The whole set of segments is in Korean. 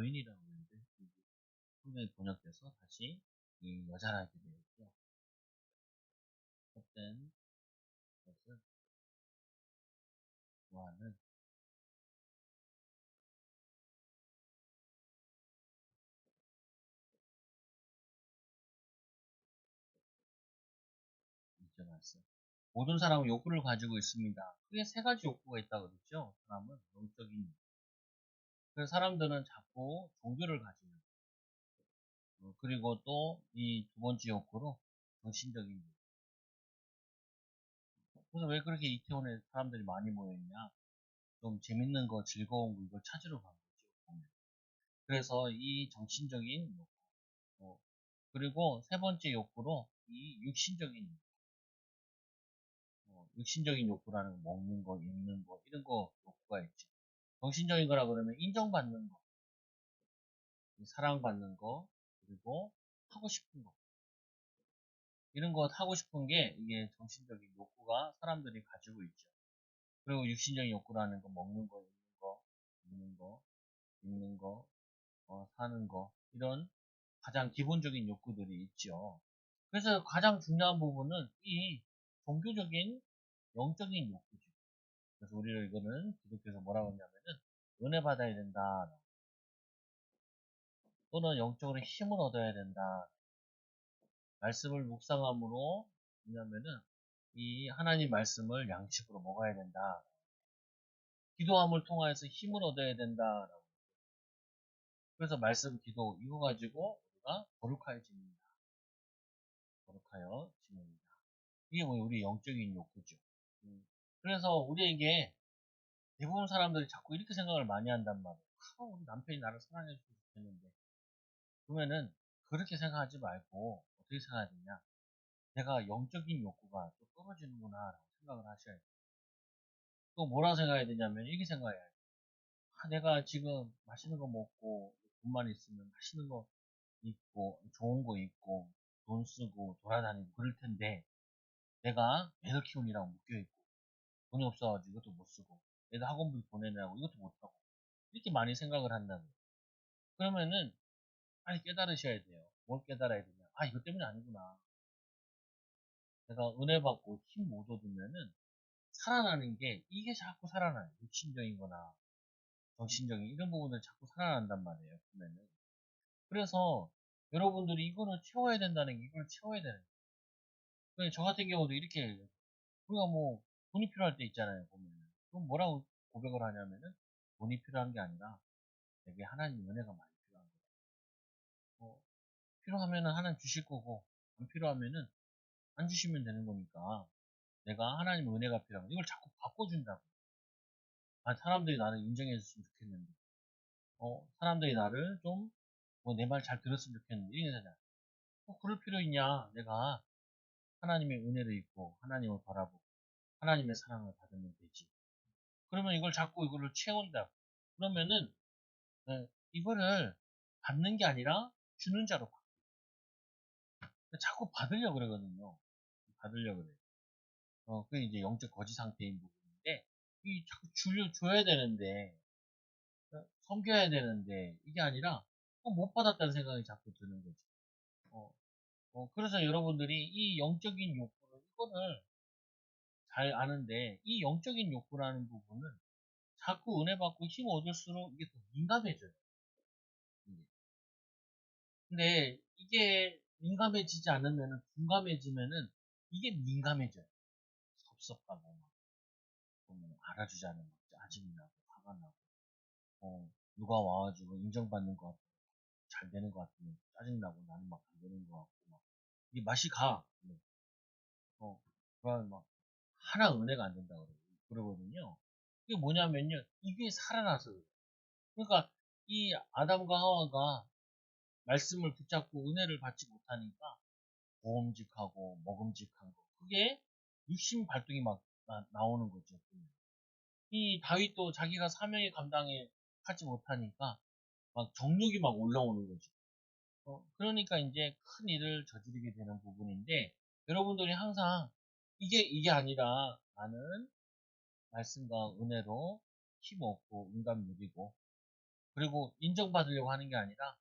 여인이라고 했는데 성경이 번역돼서 다시 이 여자라게 되었죠. 헛된 것을 좋아하는 이제 말씀. 모든 사람은 욕구를 가지고 있습니다. 크게 세 가지 욕구가 있다고 그랬죠. 사람은 영적인 욕구. 그래서 사람들은 자꾸 종교를 가지고 그리고 또 이 두 번째 욕구로 정신적인 욕구. 그래서 왜 그렇게 이태원에 사람들이 많이 모여있냐? 좀 재밌는 거, 즐거운 거 이걸 찾으러 간 거죠. 그래서 이 정신적인 욕구, 그리고 세 번째 욕구로 이 육신적인 욕구, 육신적인 욕구라는 거, 먹는 거, 입는 거 이런 거 욕구가 있죠. 정신적인 거라 그러면 인정받는 거, 사랑받는 거, 그리고 하고 싶은 거 이런 거 하고 싶은 게 이게 정신적인 욕구가 사람들이 가지고 있죠. 그리고 육신적인 욕구라는 거 먹는 거, 입는 거, 입는 거, 입는 거, 사는 거 이런 가장 기본적인 욕구들이 있죠. 그래서 가장 중요한 부분은 이 종교적인 영적인 욕구죠. 그래서 우리를 이거는 기독교에서 뭐라고 하냐면은 은혜 받아야 된다. 또는 영적으로 힘을 얻어야 된다. 말씀을 묵상함으로 뭐냐면은 이 하나님 말씀을 양식으로 먹어야 된다. 기도함을 통하여서 힘을 얻어야 된다. 그래서 말씀, 기도 이거 가지고 우리가 거룩하여집니다. 거룩하여집니다. 이게 뭐 우리 영적인 욕구죠. 그래서 우리에게 대부분 사람들이 자꾸 이렇게 생각을 많이 한단 말이에요. 우리 남편이 나를 사랑해줬으면 좋겠는데. 그러면은 그렇게 생각하지 말고 어떻게 생각해야 되냐. 내가 영적인 욕구가 또 떨어지는구나 라고 생각을 하셔야 돼요. 또 뭐라고 생각해야 되냐면 이렇게 생각해야 돼요. 내가 지금 맛있는 거 먹고 돈만 있으면 맛있는 거 있고 좋은 거 있고 돈 쓰고 돌아다니고 그럴 텐데 내가 애들 키우느라고 묶여있고 돈이 없어가지고 이것도 못 쓰고 애들 학원비 보내느라고 이것도 못하고 이렇게 많이 생각을 한다고요. 그러면은 빨리 깨달으셔야 돼요. 뭘 깨달아야 되냐. 이것 때문이 아니구나. 내가 은혜 받고 힘 못 얻으면은 살아나는 게 이게 자꾸 살아나요. 육신적인 거나 정신적인 이런 부분들 자꾸 살아난단 말이에요. 보면은. 그래서 여러분들이 이거는 채워야 된다는 게 이걸 채워야 되는 거예요. 저 같은 경우도 이렇게 우리가 뭐 돈이 필요할 때 있잖아요. 보면은. 그럼 뭐라고 고백을 하냐면은 돈이 필요한 게 아니라 내게 하나님 은혜가 많이 필요한 거예요. 필요하면은 하나님 주실 거고 안 필요하면은 안 주시면 되는 거니까 내가 하나님 은혜가 필요한 거 이걸 자꾸 바꿔준다고. 사람들이 나를 인정해 줬으면 좋겠는데 사람들이 나를 좀 내 말 잘 들었으면 좋겠는데 이게 되잖아. 그럴 필요 있냐. 내가 하나님의 은혜를 입고 하나님을 바라보고 하나님의 사랑을 받으면 되지. 그러면 이걸 자꾸 이거를 채운다. 그러면은 이거를 받는 게 아니라 주는 자로 바꿔. 자꾸 받으려고 그러거든요. 받으려고 그래요. 그게 이제 영적 거지 상태인 부분인데, 이 자꾸 줘야 되는데, 섬겨야 되는데, 이게 아니라, 못 받았다는 생각이 자꾸 드는 거죠. 그래서 여러분들이 이 영적인 욕구를, 이거를 잘 아는데, 이 영적인 욕구라는 부분은 자꾸 은혜 받고 힘 얻을수록 이게 더 민감해져요. 이게. 근데 이게 민감해지지 않으면은, 둔감해지면은, 이게 민감해져요. 섭섭하고, 알아주지 않으면 짜증이 나고, 화가 나고, 누가 와가지고 인정받는 것 같고, 잘 되는 것 같으면 짜증나고, 나는 막 안 되는 것 같고, 막, 이 맛이 가. 그러면 막, 하나 은혜가 안 된다고 그러거든요. 이게 뭐냐면요, 이게 살아나서 그래요. 그러니까, 이 아담과 하와가 말씀을 붙잡고 은혜를 받지 못하니까, 보험직하고, 먹음직한 거. 그게 육신 발동이 막 나오는 거죠. 이 다윗도 자기가 사명의 감당에 하지 못하니까 막 정욕이 막 올라오는 거죠. 그러니까 이제 큰 일을 저지르게 되는 부분인데 여러분들이 항상 이게 아니라 나는 말씀과 은혜로 힘 얻고 인간 누리고 그리고 인정받으려고 하는 게 아니라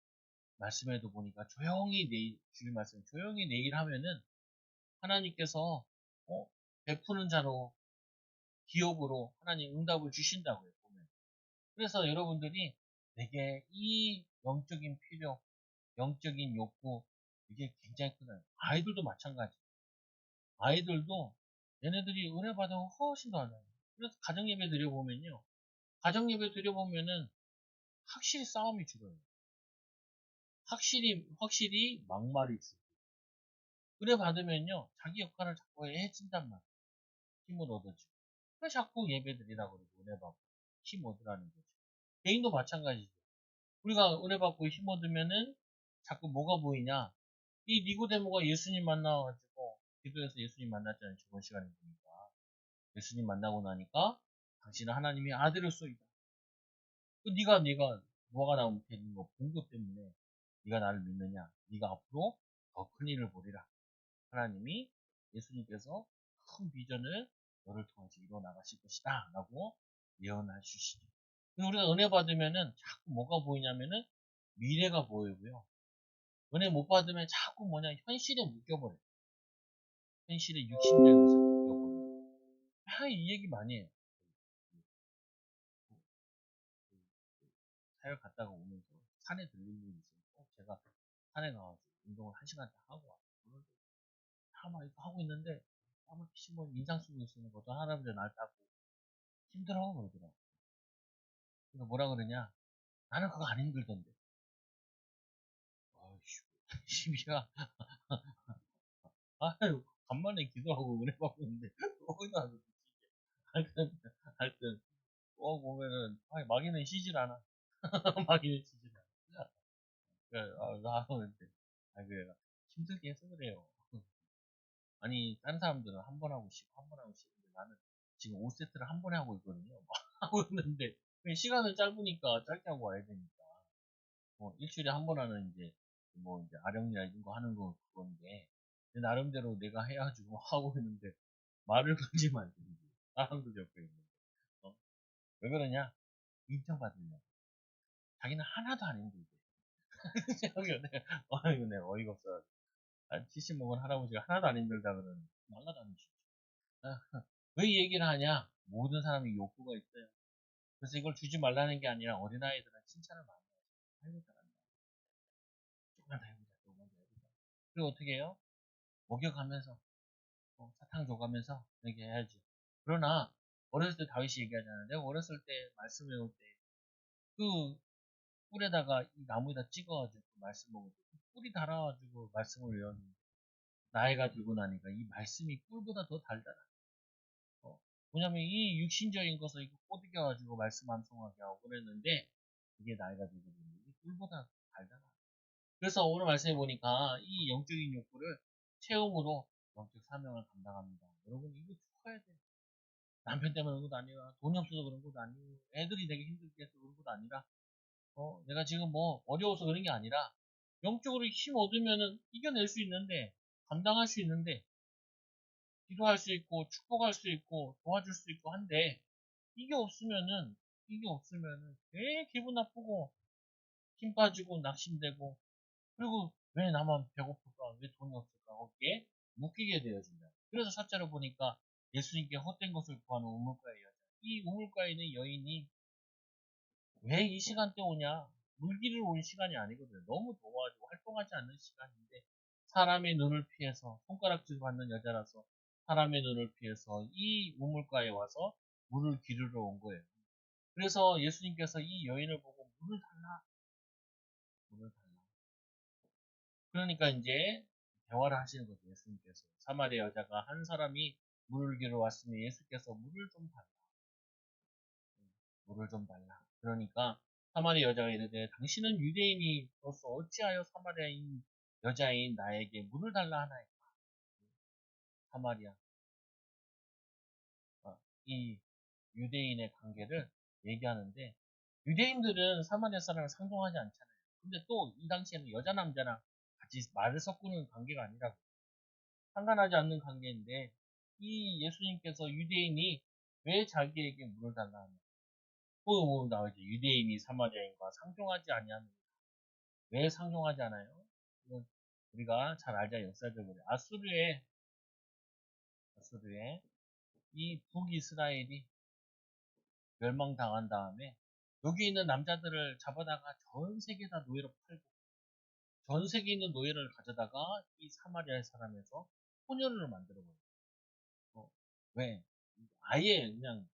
말씀에도 보니까 조용히 주님 말씀 조용히 내 일 하면은 하나님께서 어, 베푸는 자로 기업으로 하나님 응답을 주신다고요. 보면. 그래서 여러분들이 내게 이 영적인 필요, 영적인 욕구 이게 굉장히 크다. 아이들도 마찬가지. 아이들도 얘네들이 은혜 받으면 훨씬 더 하잖아요. 그래서 가정 예배 드려보면요. 가정 예배 드려보면은 확실히 싸움이 줄어요. 확실히 막말이 줄어요. 은혜 받으면요. 자기 역할을 자꾸 해진단 말이에요. 힘을 얻어주고. 그래서 자꾸 예배 드리라고 그러고 은혜 받고 힘 얻으라는 거죠. 개인도 마찬가지죠. 우리가 은혜 받고 힘 얻으면은 자꾸 뭐가 보이냐? 이 니고데모가 예수님 만나가지고 기도해서 예수님 만났잖아요. 저번 시간에 보니까. 예수님 만나고 나니까 당신은 하나님의 아들일소이다. 그 네가 뭐가 나오면 되는 거 본 것 때문에 네가 나를 믿느냐? 네가 앞으로 더 큰 일을 보리라. 하나님이 예수님께서 큰 비전을 너를 통해서 이루어 나가실 것이다. 라고 예언해 주시죠. 우리가 은혜 받으면은 자꾸 뭐가 보이냐면은 미래가 보이고요. 은혜 못 받으면 자꾸 뭐냐 현실에 묶여버려요. 현실에 육신적인 것을 묶여버려요. 이 얘기 많이 해요. 사역 갔다가 오면서 산에 들릴 일이 있어요. 제가 산에 가가지고 운동을 1시간 딱 하고 와요. 막 이거 하고 있는데 아마 뭐 인상 쓰고 있으면 어떤 할아버지가 날 따고 힘들어 그러더라고. 그래서 뭐라 그러냐? 나는 그거 안 힘들던데. 아이씨, 시비야. 아유, 간만에 기도하고 은혜 받고 있는데 거기다 와서 하여튼 하여튼 보면은 마귀는 쉬질 않아. 마귀는 쉬질 않아. 그래, 힘들게 해서 그래요. 아니 다른 사람들은 한 번 하고 쉬고 한 번 하고 쉬는데 나는 지금 5세트를 한 번에 하고 있거든요. 하고 있는데 시간은 짧으니까 짧게 하고 와야 되니까 일주일에 한 번 하는 이제 아령이나 이런 거 하는 거 그건데 나름대로 내가 해가지고 하고 있는데 말을 걸지 말고 사람도 옆에 있는데 왜 그러냐? 인정받으려고. 자기는 하나도 안 힘들대. 이거 내가 어이가 없어. 70 먹은 할아버지가 하나도 안 힘들다 그러는 날라다니지. 왜 이 얘기를 하냐? 모든 사람이 욕구가 있어요. 그래서 이걸 주지 말라는 게 아니라 어린아이들은 칭찬을 많이 해요. 아이고 잘한다. 조금만 더 해보자. 조금만 더 해보자. 그리고 어떻게 해요? 먹여가면서 사탕 줘가면서 이렇게 해야지. 그러나 어렸을 때 다윗이 얘기하잖아요. 내가 어렸을 때 말씀 외울 때 그 꿀에다가 이 나무에다 찍어가지고 말씀 먹을 때 꿀이 달아가지고 말씀을 외웠는데 나이가 들고 나니까 이 말씀이 꿀보다 더 달달하. 왜냐면 이 육신적인 것을 이거 꼬드겨가지고 말씀 암송하게 하고 그랬는데 이게 나이가 들고 보니 이 꿀보다 달달하. 그래서 오늘 말씀해 보니까 이 영적인 욕구를 체험으로 영적 사명을 감당합니다. 여러분 이거 축하해야 돼. 남편 때문에 그런 것도 아니라 돈이 없어서 그런 것도 아니고 애들이 되게 힘들게 해서 그런 것도 아니라 내가 지금 뭐 어려워서 그런 게 아니라 영적으로 힘 얻으면은 이겨낼 수 있는데 감당할 수 있는데 기도할 수 있고 축복할 수 있고 도와줄 수 있고 한데 이게 없으면은 되게 기분 나쁘고 힘 빠지고 낙심되고 그리고 왜 나만 배고플까 왜 돈이 없을까 거기에 묶이게 되어진다. 그래서 사자를 보니까 예수님께 헛된 것을 구하는 우물가의 여자. 이 우물가에 있는 여인이 왜 이 시간대 오냐? 물기를 올 시간이 아니거든요. 너무 더워가지고 활동하지 않는 시간인데 사람의 눈을 피해서 손가락질 받는 여자라서 사람의 눈을 피해서 이 우물가에 와서 물을 기르러 온 거예요. 그래서 예수님께서 이 여인을 보고 물을 달라, 물을 달라. 그러니까 이제 대화를 하시는 거죠. 예수님께서 사마리아 여자가 한 사람이 물을 기르러 왔으면 예수께서 물을 좀 달라, 물을 좀 달라. 그러니까 사마리아 여자가 이르되 당신은 유대인이로서 어찌하여 사마리아인 여자인 나에게 물을 달라 하나이까. 사마리아 이 유대인의 관계를 얘기하는데 유대인들은 사마리아 사람을 상종하지 않잖아요. 근데 또 이 당시에는 여자 남자랑 같이 말을 섞는 관계가 아니라고 상관하지 않는 관계인데 이 예수님께서 유대인이 왜 자기에게 물을 달라 하냐? 뭐 나오죠. 유대인이 사마리아인과 상종하지 아니하는. 왜 상종하지 않아요? 이건 우리가 잘 알자. 역사적으로 아수르에 이 북이스라엘이 멸망당한 다음에 여기 있는 남자들을 잡아다가 전 세계 다 노예로 팔고 전 세계에 있는 노예를 가져다가 이 사마리아 사람에서 혼혈을 만들어버려요. 어, 왜? 아예 그냥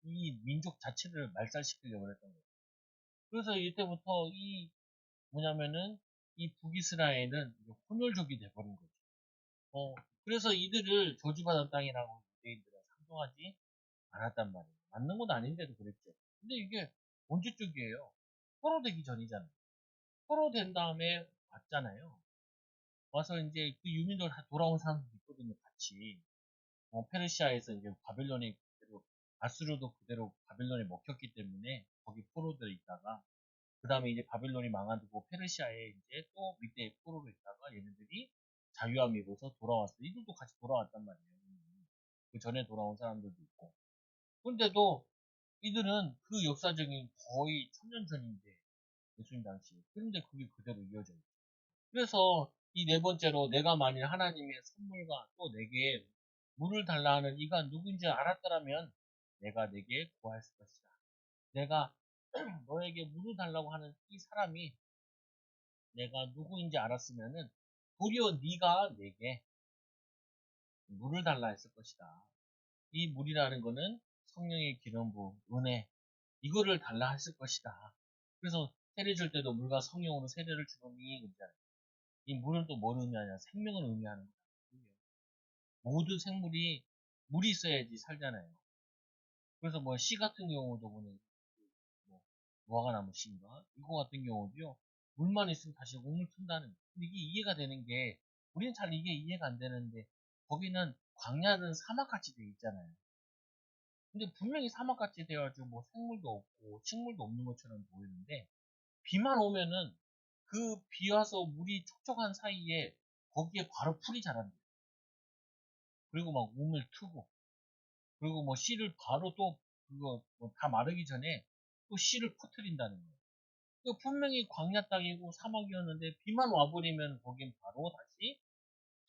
이 민족 자체를 말살시키려고 했던 거예요. 그래서 이때부터 이 뭐냐면은 이 북이스라엘은 혼혈족이 돼버린 거죠. 어, 그래서 이들을 저주받은 땅이라고 유대인들은 상종하지 않았단 말이에요. 맞는 건 아닌데도 그랬죠. 근데 이게 언제적이에요? 포로되기 전이잖아요. 포로된 다음에 왔잖아요. 와서 이제 그 유민들 다 돌아온 사람들이 있거든요, 같이. 페르시아에서 이제 바벨론이 그대로, 아수르도 그대로 바벨론에 먹혔기 때문에 거기 포로들이 있다가, 그 다음에 이제 바벨론이 망하고 페르시아에 이제 또 밑에 포로로 있다가 얘네들이 자유함 입어서 돌아왔어요. 이들도 같이 돌아왔단 말이에요. 그 전에 돌아온 사람들도 있고. 근데도 이들은 그 역사적인 거의 천년 전인데, 예수님 당시에. 그런데 그게 그대로 이어져 있어요. 그래서 이 네 번째로 내가 만일 하나님의 선물과 또 내게 물을 달라 하는 이가 누구인지 알았더라면 내가 내게 구하였을 것이다. 내가 너에게 물을 달라고 하는 이 사람이 내가 누구인지 알았으면은 도리어 네가 내게 물을 달라 했을 것이다. 이 물이라는 거는 성령의 기름 부음, 은혜 이거를 달라 했을 것이다. 그래서 세례 줄 때도 물과 성령으로 세례를 주노니 그러잖아요. 이 물은 또 뭘 의미하냐? 생명을 의미하는 거예요. 모든 생물이 물이 있어야지 살잖아요. 그래서 뭐 씨 같은 경우도 보면 뭐 무화과 나무 씨인가 이거 같은 경우도요. 물만 있으면 다시 우물 튼다는. 근데 이게 이해가 되는 게 우리는 잘 이게 이해가 안 되는데 거기는 광야는 사막같이 돼 있잖아요. 근데 분명히 사막같이 되어가지고 뭐 생물도 없고 식물도 없는 것처럼 보이는데 비만 오면은 그 비 와서 물이 촉촉한 사이에 거기에 바로 풀이 자란대요. 그리고 막 우물 트고 그리고 뭐 씨를 바로 또 그거 뭐다 마르기 전에 또 씨를 퍼뜨린다는 거예요. 분명히 광야 땅이고 사막이었는데 비만 와버리면 거긴 바로 다시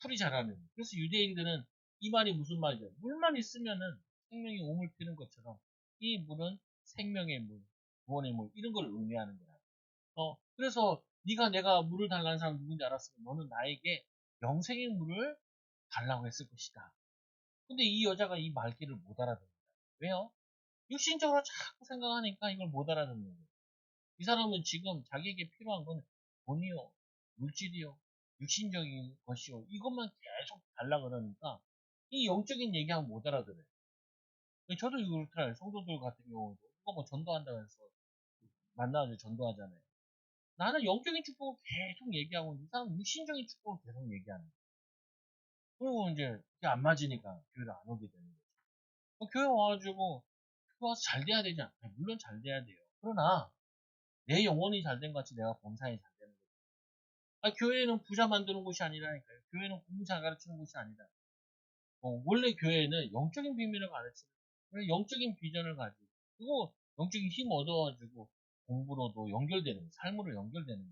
풀이 자라는 거예요. 그래서 유대인들은 이 말이 무슨 말이죠? 물만 있으면은 생명이 우물 피는 것처럼 이 물은 생명의 물, 구원의 물 이런 걸 의미하는 거야. 그래서 네가 내가 물을 달라는 사람 누군지 알았으면 너는 나에게 영생의 물을 달라고 했을 것이다. 근데 이 여자가 이 말귀를 못 알아듣는다. 왜요? 육신적으로 자꾸 생각하니까 이걸 못 알아듣는 거예요. 이 사람은 지금 자기에게 필요한 건 돈이요, 물질이요, 육신적인 것이요. 이것만 계속 달라 그러니까 이 영적인 얘기하면 못 알아들어요. 저도 그렇더라고요. 성도들 같은 경우도 이거 뭐 전도한다고 해서 만나가지고 전도하잖아요. 나는 영적인 축복을 계속 얘기하고 이 사람은 육신적인 축복을 계속 얘기하는 거예요. 그리고 이제 그게 안 맞으니까 교회를 안 오게 되는 거죠. 교회 와가지고 교회 와서 잘 돼야 되지 않나요? 물론 잘 돼야 돼요. 그러나 내 영혼이 잘 된 것 같이 내가 범사에 잘 되는 거죠. 교회는 부자 만드는 곳이 아니라니까요. 교회는 공부 잘 가르치는 곳이 아니다. 원래 교회는 영적인 비밀을 가르치는, 영적인 비전을 가지고, 그리고 영적인 힘 얻어가지고 공부로도 연결되는, 삶으로 연결되는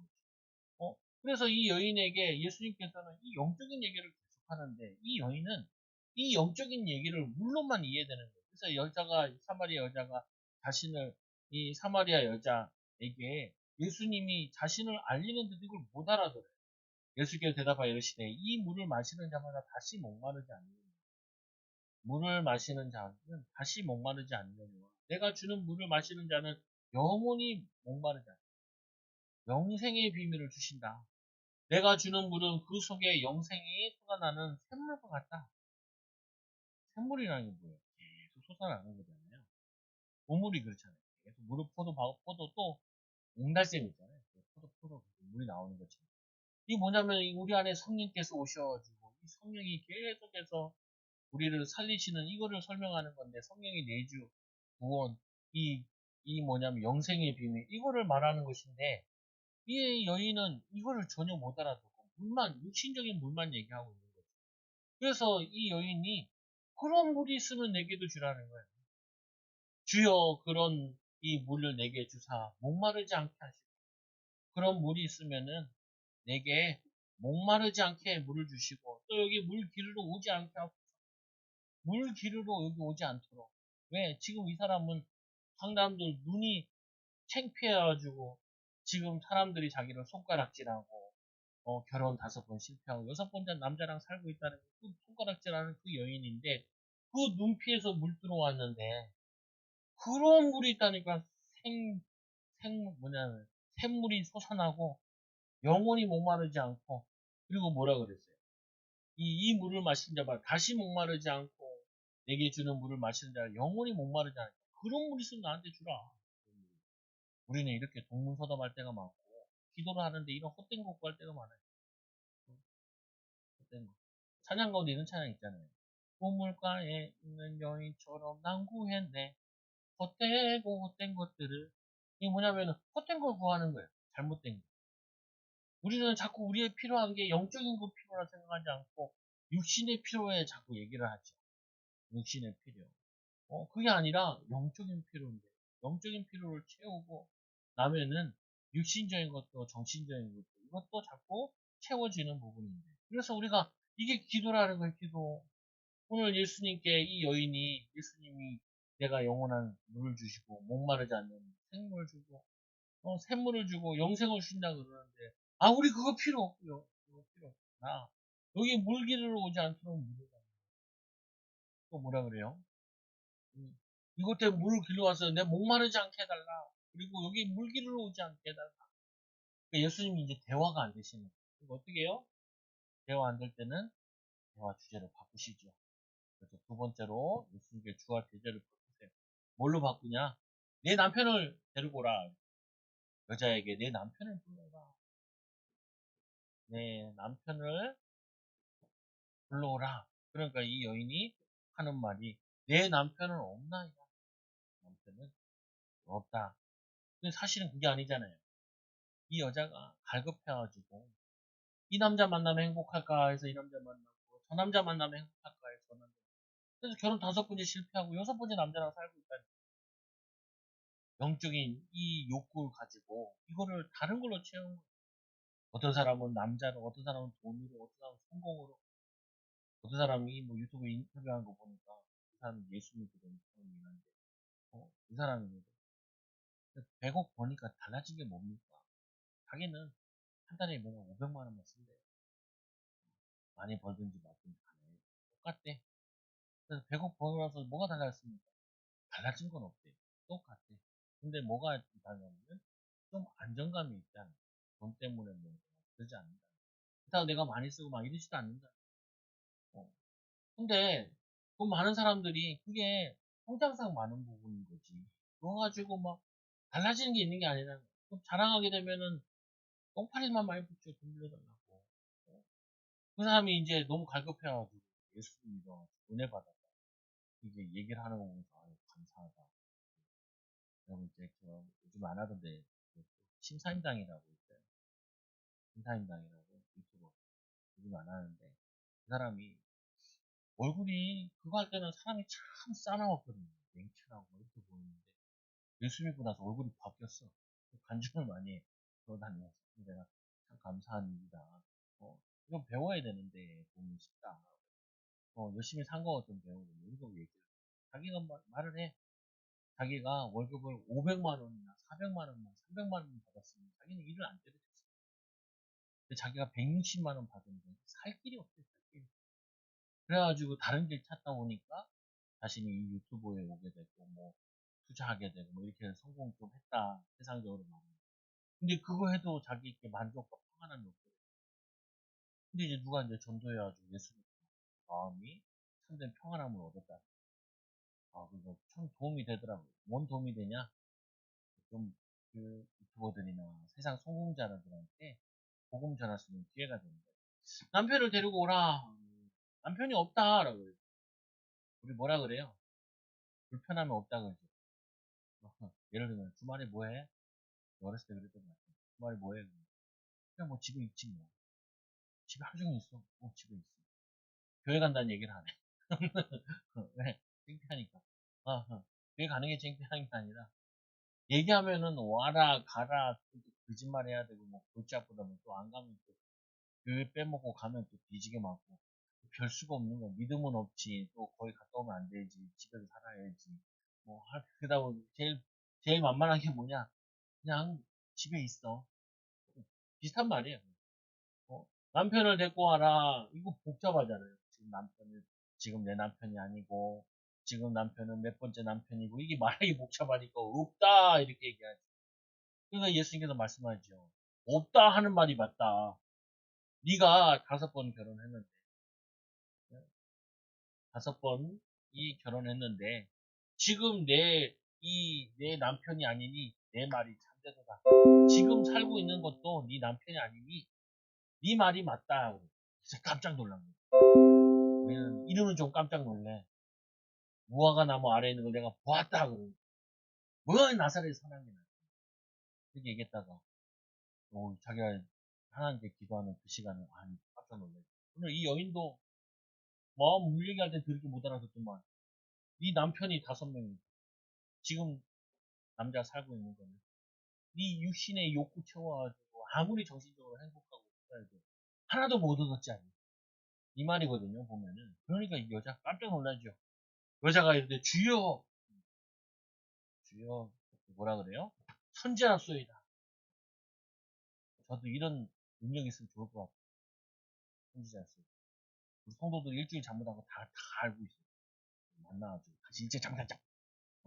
거죠. 그래서 이 여인에게 예수님께서는 이 영적인 얘기를 계속하는데 이 여인은 이 영적인 얘기를 물로만 이해되는 거예요. 그래서 사마리아 여자가 자신을 이 사마리아 여자에게 예수님이 자신을 알리는데도 이걸 못 알아들어요. 예수께서 대답하여 이르시되 이 물을 마시는 자마다 다시 목마르지 않느냐. 물을 마시는 자는 다시 목마르지 않느냐. 내가 주는 물을 마시는 자는 영원히 목마르지 않느냐. 영생의 비밀을 주신다. 내가 주는 물은 그 속에 영생이 쏟아나는 샘물과 같다. 샘물이라는 게 뭐예요? 계속 솟아나는 거잖아요. 우물이 그렇잖아요. 계속 물을 퍼도 또 옹달샘 있잖아요. 포도 물이 나오는 것처럼. 이게 뭐냐면 우리 안에 성령께서 오셔가지고 이 성령이 계속해서 우리를 살리시는 이거를 설명하는 건데 성령이 내주 구원 이 뭐냐면 영생의 비밀 이거를 말하는 것인데 이 여인은 이거를 전혀 못 알아듣고 육신적인 물만 얘기하고 있는 거죠. 그래서 이 여인이 그런 물이 있으면 내게도 주라는 거예요. 주여 그런 이 물을 내게 주사 목마르지 않게 하시고 그런 물이 있으면은 내게 목마르지 않게 물을 주시고 또 여기 물 기르러 오지 않게 하고 물 기르러 여기 오지 않도록 왜 지금 이 사람은 상담들 눈이 창피해가지고 지금 사람들이 자기를 손가락질하고 결혼 5번 실패하고 6번째 남자랑 살고 있다는 그 손가락질하는 그 여인인데 그 눈피에서 물 들어왔는데 그런 물이 있다니까 생, 뭐냐 샘물이 솟아나고 영원히 목마르지 않고 그리고 뭐라 그랬어요? 이 물을 마신 자만 다시 목마르지 않고 내게 주는 물을 마시는 자가 영원히 목마르지 않고 그런 물 있으면 나한테 주라. 우리는 이렇게 동문서답할 때가 많고 기도를 하는데 이런 헛된 거 구할 때가 많아요. 헛된 거. 찬양 가운데 이런 찬양 있잖아요. 우물가에 있는 여인처럼 난 구했네. 헛되고 헛된 것들을 이게 뭐냐면 헛된 걸 구하는 거예요. 잘못된 거. 우리는 자꾸 우리의 필요한 게 영적인 거 필요라 생각하지 않고 육신의 필요에 자꾸 얘기를 하죠. 육신의 필요. 그게 아니라 영적인 필요인데 영적인 필요를 채우고 나면은 육신적인 것도 정신적인 것도 이것도 자꾸 채워지는 부분인데 그래서 우리가 이게 기도라는 거예요. 기도. 오늘 예수님께 이 여인이 예수님이 내가 영원한 물을 주시고 목마르지 않는 생물을 주고 샘물을 주고 영생을 주신다 그러는데 우리 그거 필요 없고요. 그거 필요 없구나. 여기 물 기르러 오지 않도록 물을 또 뭐라 그래요? 음, 이것 때문에 물을 길러와서 내 목마르지 않게 해달라. 그리고 여기 물 기르러 오지 않게 해달라. 그러니까 예수님이 이제 대화가 안 되시는 거예요. 그럼 어떻게 해요? 대화 안 될 때는 대화 주제를 바꾸시죠. 그래서 두 번째로 예수님께 주와 대제를 바꾸세요. 뭘로 바꾸냐? 내 남편을 데리고 오라. 여자에게 내 남편을 불러오라. 내 남편을 불러오라. 그러니까 이 여인이 하는 말이 내 남편은 없나이다. 남편은 없다. 근데 사실은 그게 아니잖아요. 이 여자가 갈급해가지고 이 남자 만나면 행복할까 해서 이 남자 만나고 저 남자 만나면 행복할까 해서 저 남자 그래서 결혼 5번째 실패하고 6번째 남자랑 살고 있다니 영적인 이 욕구를 가지고 이거를 다른 걸로 채우는 거예요. 어떤 사람은 남자로 어떤 사람은 돈으로 어떤 사람은 성공으로 어떤 사람이 뭐 유튜브에 인터뷰한 거 보니까 그 사람이 예수 믿거든 사람인데 그 사람이 100억 버니까 달라진 게 뭡니까? 자기는 한 달에 매년 500만 원만 쓴대요. 많이 벌든지 말든지 간에 똑같대. 그래서 100억 벌어서 뭐가 달랐습니까? 달라진 건 없대. 똑같아. 근데 뭐가 달랐냐면 좀 안정감이 있잖아. 돈 때문에 뭐 그러지 않는다. 그렇다고 내가 많이 쓰고 막 이러지도 않는다. 어. 근데 그 많은 사람들이 그게 성장상 많은 부분인 거지. 그거 가지고 막 달라지는 게 있는 게 아니라 좀 자랑하게 되면은 똥파리만 많이 붙죠. 돈 빌려달라고. 그 사람이 이제 너무 갈급해가지고 예수 믿어 은혜 받았다. 이제 얘기를 하는 거 보면서 아유 감사하다. 그럼 이제 저 요즘 안 하던데 그 심사임당이라고 있어요. 심사임당이라고 유튜버 요즘 안 하는데 그 사람이 얼굴이 그거 할 때는 사람이 참 싸나웠거든요. 냉철하고 이렇게 보이는데 예수 믿고 나서 얼굴이 바뀌었어. 간증을 많이 해. 그러다니면서 내가 참 감사한 일이다. 이건 배워야 되는데 보면 쉽다. 열심히 산 거 좀 배우고 이런 얘기를 자기가 말을 해. 자기가 월급을 500만 원이나 400만 원이나 300만 원 받았으면 자기는 일을 안 때려쳤어. 근데 자기가 160만 원 받으면 살 길이 없대, 살 길이. 그래가지고 다른 길 찾다 보니까 자신이 이 유튜브에 오게 되고, 뭐, 투자하게 되고, 뭐, 이렇게 성공 좀 했다. 세상적으로 말하면. 근데 그거 해도 자기 있게 만족과 평안함이 없대. 근데 이제 누가 이제 전도해가지고 예수 믿고 마음이 참된 평안함을 얻었다. 그거 참 도움이 되더라고요. 뭔 도움이 되냐? 좀, 그, 유튜버들이나 세상 성공자들한테 복음 전할 수 있는 기회가 되는 거예요. 남편을 데리고 오라. 남편이 없다라고 그래요. 우리 뭐라 그래요? 불편함이 없다 그러죠. 예를 들면 주말에 뭐해? 어렸을 때 그랬던 것 같아요. 주말에 뭐해? 그냥 뭐 집에 있지 뭐. 집에 하루 종일 있어. 집에 있어. 교회 간다는 얘기를 안 해. 왜? 창피하니까. 교회 가는 게 창피한 게 아니라 얘기하면은 와라 가라 또 거짓말 해야 되고 뭐 골치 아프다면 또 안 가면 또 교회 빼먹고 가면 또 뒤지게 맞고 별 수가 없는 거야. 믿음은 없지. 또 거기 갔다 오면 안 되지. 집에서 살아야지. 뭐 그러다 보니 제일 만만한 게 뭐냐? 그냥 집에 있어. 비슷한 말이에요. 어? 남편을 데리고 와라. 이거 복잡하잖아요. 지금 내 남편이 아니고, 지금 남편은 몇 번째 남편이고, 이게 말하기 복잡하니까 없다. 이렇게 얘기하지. 그러니까 예수님께서 말씀하죠. 없다 하는 말이 맞다. 네가 5번 결혼했는데, 5번이 결혼했는데, 지금 내 남편이 아니니 내 말이 참되도다. 지금 살고 있는 것도 네 남편이 아니니 네 말이 맞다. 진짜 깜짝 놀란 거야. 우리는 이러면 좀 깜짝 놀래. 무화과 나무 아래에 있는 걸 내가 보았다. 그러고 뭐야 나사렛 사람이나 그렇게 얘기했다가 자기가 하나님께 기도하는 그 시간을 깜짝 놀래. 오늘 이 여인도 마음 물 얘기할 때 그렇게 못 알아듣더만 네 남편이 5명이 지금 남자 살고 있는 거는 네 육신의 욕구 채워가지고 아무리 정신적으로 행복하고 살아도 하나도 못 얻었지 않니? 이 말이거든요 보면은. 그러니까 이 여자 깜짝 놀라죠. 여자가 이렇게 주여 주여 뭐라 그래요? 선지자소이다. 저도 이런 능력이 있으면 좋을 것 같아요. 선지자소. 우리 성도들 일주일 잘못하고 다 알고 있어요. 만나가지고 다시 일제 장단장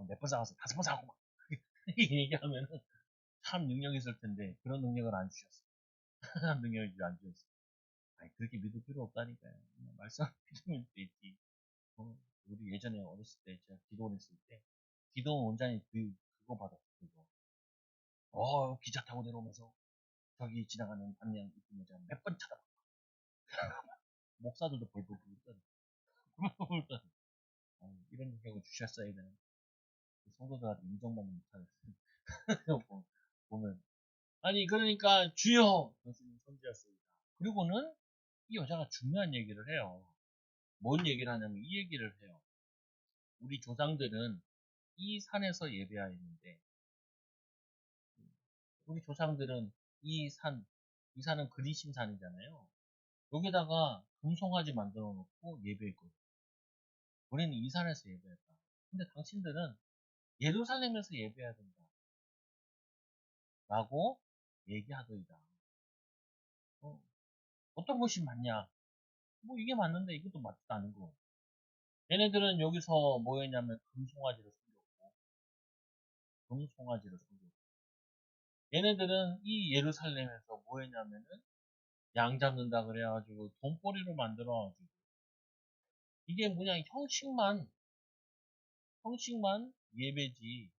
몇 번 싸웠어 5번 싸우고 막 이렇게 얘기하면은 참 능력이 있을 텐데 그런 능력을 안 주셨어. 능력을 안 주셨어. 아니 그렇게 믿을 필요 없다니까요. 그냥 말씀 믿으면 되지. 우리 예전에 어렸을 때 제가 기도원 했을 때 기도원 원장이 그거 받았어. 그거. 기차 타고 내려오면서 저기 지나가는 안녕 이쁜 여자 몇 번 쳐다봐. 목사들도 벌벌 떨어. 벌벌 떨어. 이런 능력을 주셨어야 되는 성도들한테 인정받는 못하는 보면 아니 그러니까 주여 예수님 선지자습니다. 그리고는 이 여자가 중요한 얘기를 해요. 뭔 얘기를 하냐면 이 얘기를 해요. 우리 조상들은 이 산에서 예배하였는데 우리 조상들은 이 산은 그리심 산이잖아요. 여기다가 금송아지 만들어 놓고 예배했거든요. 우리는 이 산에서 예배했다. 근데 당신들은 예루살렘에서 예배해야 된다. 라고 얘기하더이다. 어떤 것이 맞냐? 뭐 이게 맞는데 이것도 맞지도 않은 거. 얘네들은 여기서 뭐 했냐면 금송아지를 섬겼고, 금송아지를 섬겼고. 얘네들은 이 예루살렘에서 뭐 했냐면은 양 잡는다 그래가지고 돈벌이로 만들어가지고 이게 뭐냐 형식만 예배지.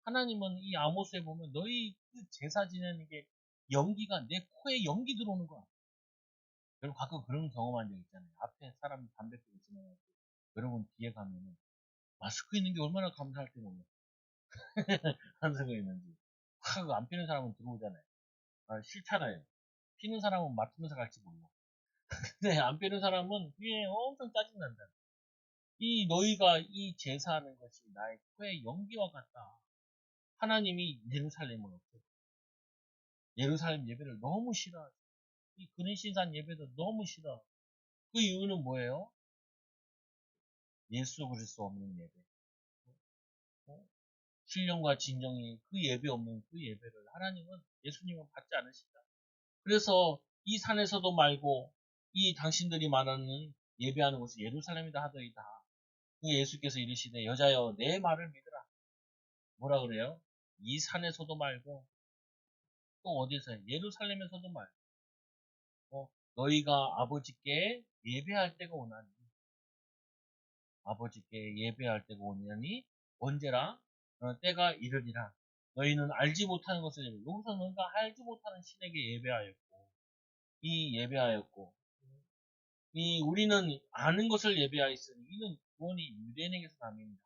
하나님은 이 아모스에 보면 너희 그 제사 지내는 게 연기가 내 코에 연기 들어오는 거야. 여러분 가끔 그런 경험한 적 있잖아요. 앞에 사람이 담배 피고 지나가고 여러분 뒤에 가면은 마스크 있는 게 얼마나 감사할 때 몰라. 하는 생각이 있는지. 확 안 피는 사람은 들어오잖아요. 싫잖아요. 피는 사람은 맡으면서 갈지 몰라. 근데 안 피는 사람은 뒤에 엄청 짜증난다. 이 너희가 이 제사하는 것이 나의 코에 연기와 같다. 하나님이 예루살렘을 없애고 예루살렘 예배를 너무 싫어하죠. 이 그리신산 예배도 너무 싫어. 그 이유는 뭐예요? 예수 그리스도 없는 예배. 어? 신령과 진정이 그 예배 없는 그 예배를 하나님은 예수님은 받지 않으신다. 그래서 이 산에서도 말고 이 당신들이 말하는 예배하는 곳이 예루살렘이다 하더이다. 그 예수께서 이르시되 여자여 내 말을 믿으라. 뭐라 그래요? 이 산에서도 말고 또 어디서 예루살렘에서도 말고 너희가 아버지께 예배할 때가 오나니 아버지께 예배할 때가 오냐니 언제라 때가 이르리라. 너희는 알지 못하는 것을 여기서 너희가 알지 못하는 신에게 예배하였고 이 예배하였고 이 우리는 아는 것을 예배하였으니 이는 구원이 유대인에게서 남입니다.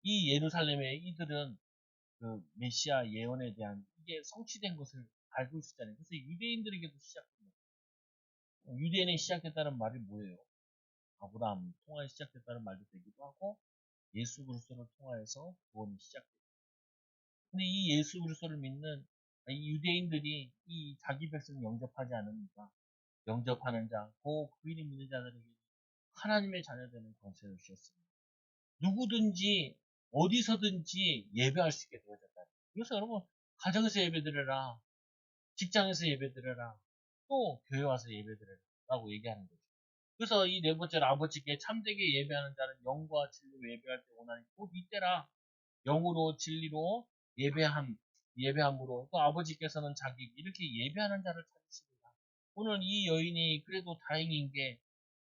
이 예루살렘의 이들은 그 메시아 예언에 대한 이게 성취된 것을 알고 있었잖아요. 그래서 유대인들에게도 시작됩니다. 유대인이 시작됐다는 말이 뭐예요? 아브라함 통하여 시작됐다는 말도 되기도 하고 예수 그리스도를 통하여서 구원이 시작됩니다. 근데 이 예수 그리스도를 믿는 이 유대인들이 이 자기 백성을 영접하지 않으니까 영접하는 자, 그 그인이 믿는 자들에게 하나님의 자녀되는 권세를 주셨습니다. 누구든지 어디서든지 예배할 수 있게 되어졌다. 그래서 여러분 가정에서 예배드려라, 직장에서 예배드려라, 또 교회 와서 예배드려라라고 얘기하는 거죠. 그래서 이 네 번째로 아버지께 참되게 예배하는 자는 영과 진리로 예배할 때 원하니 곧 이때라 영으로 진리로 예배함으로 또 아버지께서는 자기 이렇게 예배하는 자를 찾으십니다. 오늘 이 여인이 그래도 다행인 게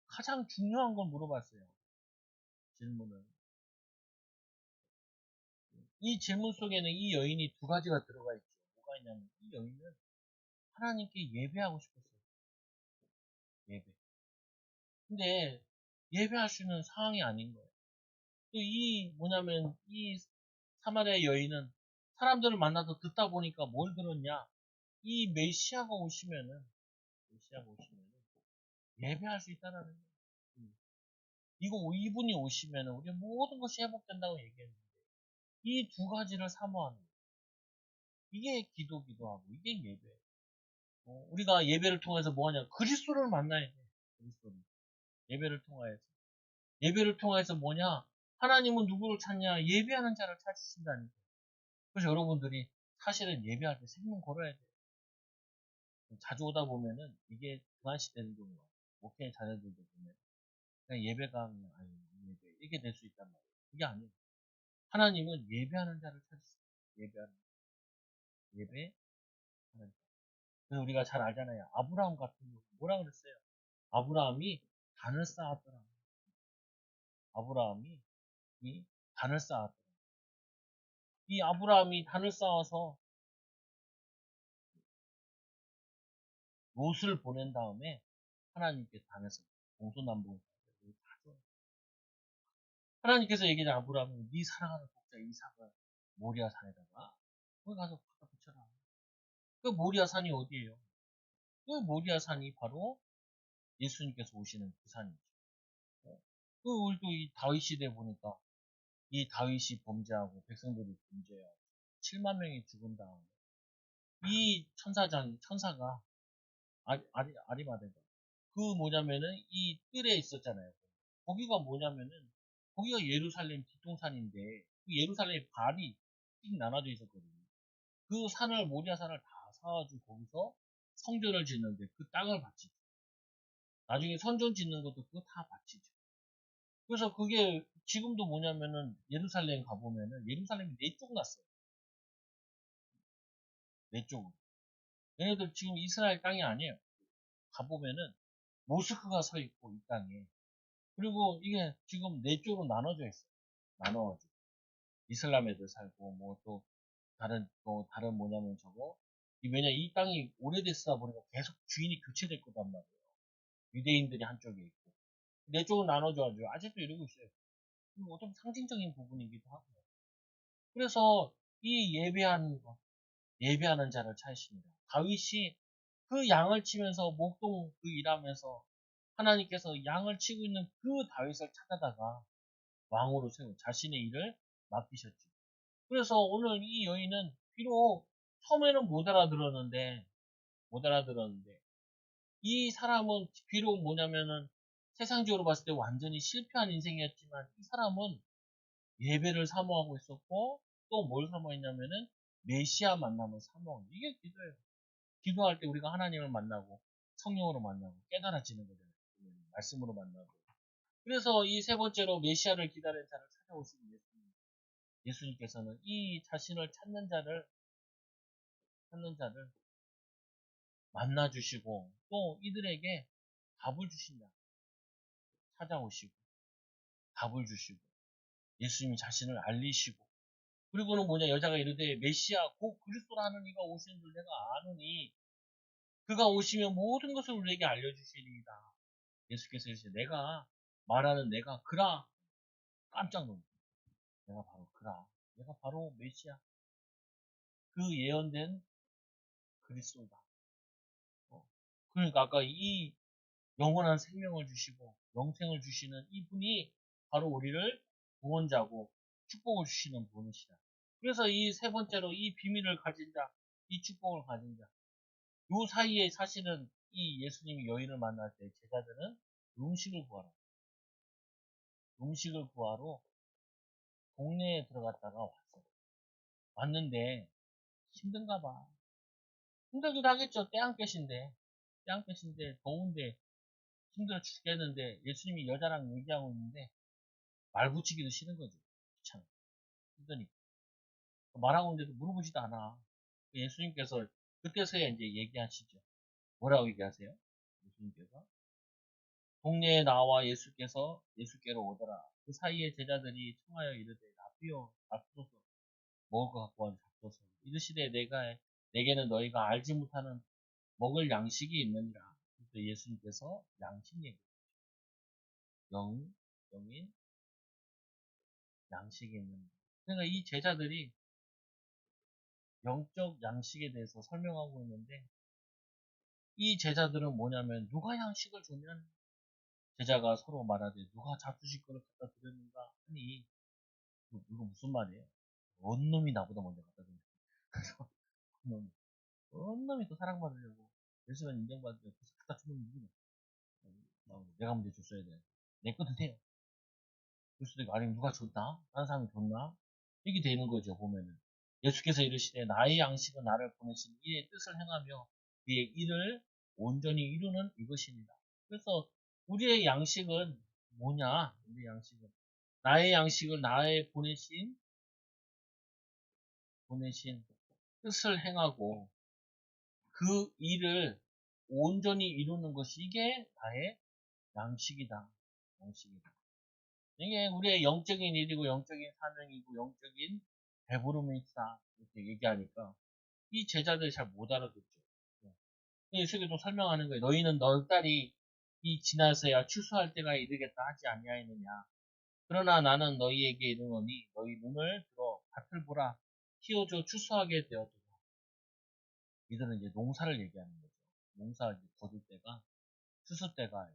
가장 중요한 걸 물어봤어요. 질문을. 이 질문 속에는 이 여인이 두 가지가 들어가 있죠. 뭐가 있냐면 이 여인은 하나님께 예배하고 싶었어요. 예배. 근데 예배할 수 있는 상황이 아닌 거예요. 또 이 뭐냐면 이 사마리아 여인은 사람들을 만나서 듣다 보니까 뭘 들었냐? 이 메시아가 오시면은 예배할 수 있다라는 거예요. 이분이 오시면은 우리 모든 것이 회복된다고 얘기했는데 이 두 가지를 사모하는 거예요. 이게 기도하고 이게 예배. 우리가 예배를 통해서 뭐하냐? 그리스도를 만나야 돼. 그리스도를. 예배를 통하여서. 예배를 통해서 뭐냐? 하나님은 누구를 찾냐? 예배하는 자를 찾으신다니까. 그래서 여러분들이 사실은 예배할 때 생명 걸어야 돼요. 자주 오다 보면은 이게 등한시되는 경우가 많아요. 목회의 자녀들도 보면 그냥 예배가 그냥 아니 예배 이게 될 수 있단 말이에요. 그게 아니에요. 하나님은 예배하는 자를 찾으세요. 예배하는 자. 그래서 우리가 잘 알잖아요. 아브라함 같은 경우 뭐라 그랬어요? 아브라함이 단을 쌓았더라. 아브라함이 이 단을 쌓았더라. 이 아브라함이 단을 쌓아서 롯을 보낸 다음에 하나님께 단에서 동서남북을 다 줘. 하나님께서 얘기한 아브라함이 네 사랑하는 독자 이삭을 모리아 산에다가 거기 가서 갖다 붙여라. 그 모리아 산이 어디예요? 그 모리아 산이 바로 예수님께서 오시는 그 산이죠. 그 우리 또 이 다윗 시대 보니까 이 다윗이 범죄하고 백성들이 범죄하고 7만 명이 죽은 다음에 이 천사가 아리마대가 그 뭐냐면은 이 뜰에 있었잖아요. 거기가 뭐냐면은 거기가 예루살렘 뒷동산인데 그 예루살렘 발이 쭉 나눠져 있었거든요. 그 산을 모리아 산을 다 사가지고 거기서 성전을 짓는데 그 땅을 바치죠. 나중에 선전 짓는 것도 그거 다 바치죠. 그래서 그게 지금도 뭐냐면은 예루살렘 가보면은 예루살렘이 네 쪽 났어요. 네 쪽으로. 얘네들 지금 이스라엘 땅이 아니에요. 가보면은 모스크가 서 있고 이 땅에. 그리고 이게 지금 네 쪽으로 나눠져 있어요. 나눠가지고. 이슬람 애들 살고 뭐 또 다른 뭐냐면 저거 왜냐 이 땅이 오래됐다 보니까 계속 주인이 교체될 거단 말이에요. 유대인들이 한쪽에 있고 네 쪽으로 나눠져가지고 아직도 이러고 있어요. 어떤 상징적인 부분이기도 하고요. 그래서 이 예배하는 자를 찾으십니다. 다윗이 그 양을 치면서 목동 그 일하면서 하나님께서 양을 치고 있는 그 다윗을 찾아다가 왕으로 세운 자신의 일을 맡기셨죠. 그래서 오늘 이 여인은 비록 처음에는 못 알아들었는데 이 사람은 비록 뭐냐면은 세상적으로 봤을 때 완전히 실패한 인생이었지만 이 사람은 예배를 사모하고 있었고 또 뭘 사모했냐면은 메시아 만남을 사모하고 이게 기도예요. 기도할 때 우리가 하나님을 만나고 성령으로 만나고 깨달아지는 거잖아요. 말씀으로 만나고. 그래서 이 세 번째로 메시아를 기다리는 자를 찾아오신 예수님께서는 이 자신을 찾는 자를 만나 주시고 또 이들에게 답을 주신다. 찾아오시고 답을 주시고 예수님이 자신을 알리시고 그리고는 뭐냐 여자가 이르되 메시아 곧 그리스도라는 이가 오시는 줄 내가 아노니 그가 오시면 모든 것을 우리에게 알려주시리이다. 예수께서 이제 내가 말하는 내가 그라 깜짝 놀랐어요. 내가 바로 그라. 내가 바로 메시아. 그 예언된 그리스도다. 그러니까 아까 이 영원한 생명을 주시고 영생을 주시는 이분이 바로 우리를 구원자고 축복을 주시는 분이시다. 그래서 이 세 번째로 이 비밀을 가진 자, 이 축복을 가진 자, 요 사이에 사실은 이 예수님이 여인을 만날 때 제자들은 음식을 구하러, 음식을 구하러 동네에 들어갔다가 왔어. 왔는데 힘든가 봐. 힘들기도 하겠죠. 때안볕인데 더운데 힘들어 죽겠는데 예수님이 여자랑 얘기하고 있는데 말 붙이기도 싫은 거지. 귀찮아. 힘드니까. 말하고 있는데도 물어보지도 않아. 예수님께서 그때서야 이제 얘기하시죠. 뭐라고 얘기하세요? 예수님께서 동네에 나와 예수께로 오더라. 그 사이에 제자들이 청하여 이르되 라피여 잡소서 먹을 것 갖고 와서 잡소서 이르시되 내게는 너희가 알지 못하는 먹을 양식이 있느니라. 그래서 예수님께서 양식 얘기 영인 양식이 있는 그러니까 이 제자들이 영적 양식에 대해서 설명하고 있는데 이 제자들은 뭐냐면 누가 양식을 주면 제자가 서로 말하되 누가 잡수실 거를 갖다 드렸는가 하니 이거 무슨 말이에요? 언 놈이 나보다 먼저 갖다 줬는데 그래서 그놈 언 놈이 또 사랑받으려고 예수가 인정받으려고 갖다 주는 누구냐 내가 먼저 줬어야 돼 내 거 드세요 그럴 수도 있고 아니면 누가 줬나? 다른 사람이 줬나? 이렇게 되는 거죠 보면은 예수께서 이르시되 나의 양식은 나를 보내신 이의 뜻을 행하며 그의 일을 온전히 이루는 이것입니다. 그래서 우리의 양식은 뭐냐? 우리의 양식은 나의 양식을 나의 보내신 뜻을 행하고 그 일을 온전히 이루는 것이 이게 나의 양식이다. 양식이다. 이게 우리의 영적인 일이고 영적인 사명이고 영적인 배부름이다. 이렇게 얘기하니까 이 제자들이 잘 못 알아듣죠. 예수께서 설명하는 거예요. 너희는 널 딸이 이 지나서야 추수할 때가 이르겠다 하지 아니하였느냐. 그러나 나는 너희에게 이르노니 너희 눈을 들어 밭을 보라. 키워줘 추수하게 되었도다. 이들은 이제 농사를 얘기하는 거죠. 농사 이제 거둘 때가 추수 때가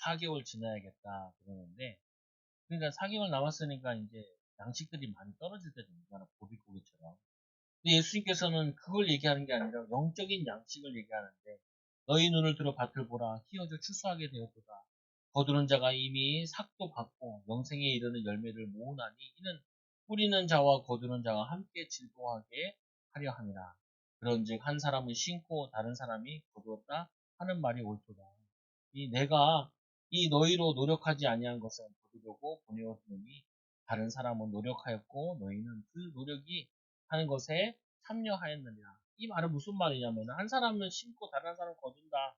4개월 지나야겠다 그러는데 그러니까 4개월 남았으니까 이제 양식들이 많이 떨어질 때도 있잖아. 고비고기처럼. 근데 예수님께서는 그걸 얘기하는 게 아니라 영적인 양식을 얘기하는데 너희 눈을 들어 밭을 보라 희어져 추수하게 되었도다. 거두는 자가 이미 삭도 받고 영생에 이르는 열매를 모으나니 이는 뿌리는 자와 거두는 자가 함께 즐거워하게 하려 함이라. 그런즉 한 사람은 심고 다른 사람이 거두었다 하는 말이 옳도다. 내가 이 너희로 노력하지 아니한 것은 거두려고 보내었으니 다른 사람은 노력하였고 너희는 그 노력이 하는 것에 참여하였느니라. 이 말은 무슨 말이냐면 한 사람은 심고 다른 사람은 거둔다.